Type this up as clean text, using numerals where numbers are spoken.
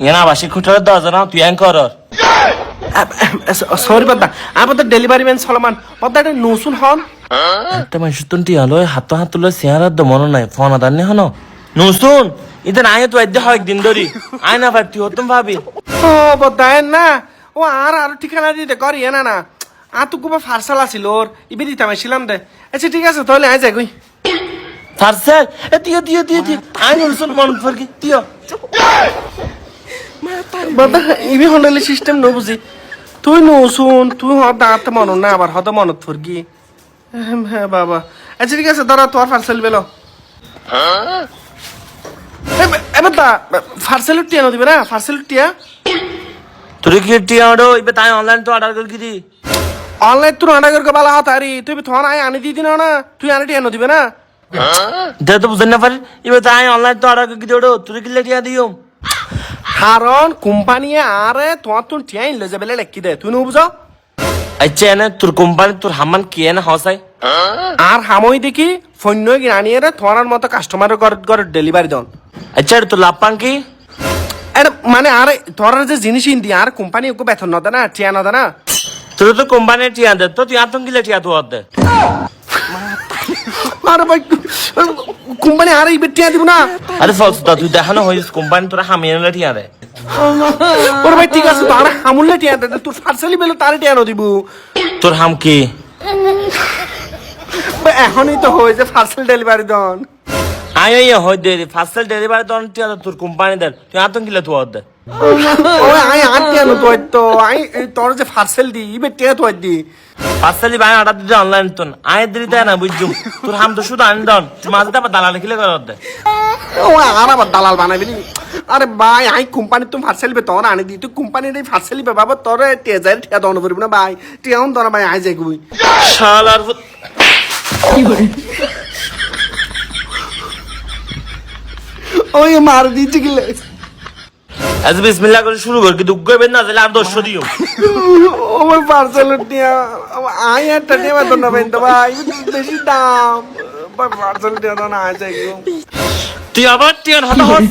এনা বাসি খুঁটার 10 না তুই এন কর সরি বাদা আমাদের ডেলিভারি ম্যান সলমান বাদা নসুন হন একটা মানুষ তুই আলো হাত হাত তুলে চেহারা তো মনে নাই ফোন আদার নে হন নুসুন ইতেন আয় তো আজ হয় একদিন ধরি আয় না ভাই তুই হতম ভাবি ও বাদা না ও আর ঠিকানা দিতে করি না না তো কুবা ফার্সাল আছিল ওর ইবে দিতাম ছিলাম দে আচ্ছা ঠিক আছে তাহলে আয় যাই কই ফারসেল এ তিও তিও তিও তিও আয় নুসুন মন ফরকি তিও বাদা ইবি হন্ডালি সিস্টেম ন বুঝি তুই নসুন তুই হদ দাঁত মন না আবার হদ মনত ফরকি হ্যাঁ বাবা আচ্ছা ঠিক আছে দাঁড়া তোর ফার্সেল বেলো এবার দা ফার্সেল টিয়া ন দিবে না ফার্সেল টিয়া তোর কি টিয়া ওডো ইবে তাই অনলাইন তো অর্ডার করি দি অনলাইন তুই অর্ডার করকে বালা হাত আরি তুই থন আয় আনি দিদি না তুই আনি টিয়া ন দিবে না দে তো বুঝেন না পারি ইবে তাই অনলাইন তো অর্ডার করি ওডো তোর কি টিয়া দিও কারণ কোম্পানি আরে তোমার তুই টিয়া ইনলে যাবে লেখি দে তুই নুবুঝ আচ্ছা এনে তোর কোম্পানি তোর হামান কি এনে হসাই আর হামই দেখি ফন্য আনিয়ে রে তোমার মতো কাস্টমারের ঘর ডেলিভারি দন আচ্ছা তোর লাভ পান কি আরে মানে আরে তোর যে জিনিস ইন্দি আর কোম্পানি ওকে বেতন ন দে না টিয়া ন দে না তোর তো কোম্পানি টিয়া দে তো তুই আতঙ্ক গিলে টিয়া তো দে আরে ভাই কোম্পানি আরে ইবে টিয়া দিব না আরে ফলস তুই দেখানো হইস কোম্পানি তোরা হামিয়ে নিলে টিয়া দে ওরে ভাই ঠিক আছে তো আর হামুলে টিয়া দে তোর ফার্সেলি বেলো তারে টিয়া ন দিব তোর হাম কি এখনই তো হয়েছে ফার্সেল ডেলিভারি দন আয় হয় দে ফার্সেল ডেলিভারি তোর টিয়া তোর কোম্পানি দে তুই আতঙ্ক গিলে তো দে ওই আই আর টিয়া ন তো আই তোর যে ফার্সেল দি ইবে টিয়া তো দি পার্সেলি ভাই অর্ডার দিতে অনলাইন তো আয় দিতে না বুঝছুম তোর হাম তো শুধু আনি দন তুই মাঝে আবার দালাল খিলে কর দে ও আর আবার দালাল বানাবি নি আরে ভাই আই কোম্পানি তুমি ফার্সেল বে তোর আনি দি তুই কোম্পানির এই ফার্সেল বে বাবা তোর টিয়া যায় টিয়া দন করবি না ভাই টিয়া হন তোর ভাই আই যাই কই শালার ওই মার দিতে গেলে আজ বিসমিল্লাহ করে শুরু কর কি দুঃখ হবে না তাহলে আর 200 দিও আমার পার্সেল টিয়া আই একটা টিয়া বেতন না পাইন তো ভাই বেশি দাম ভাই পার্সেল টিয়া দাও না আই যাই তুই আবার টিয়ার হাতে হস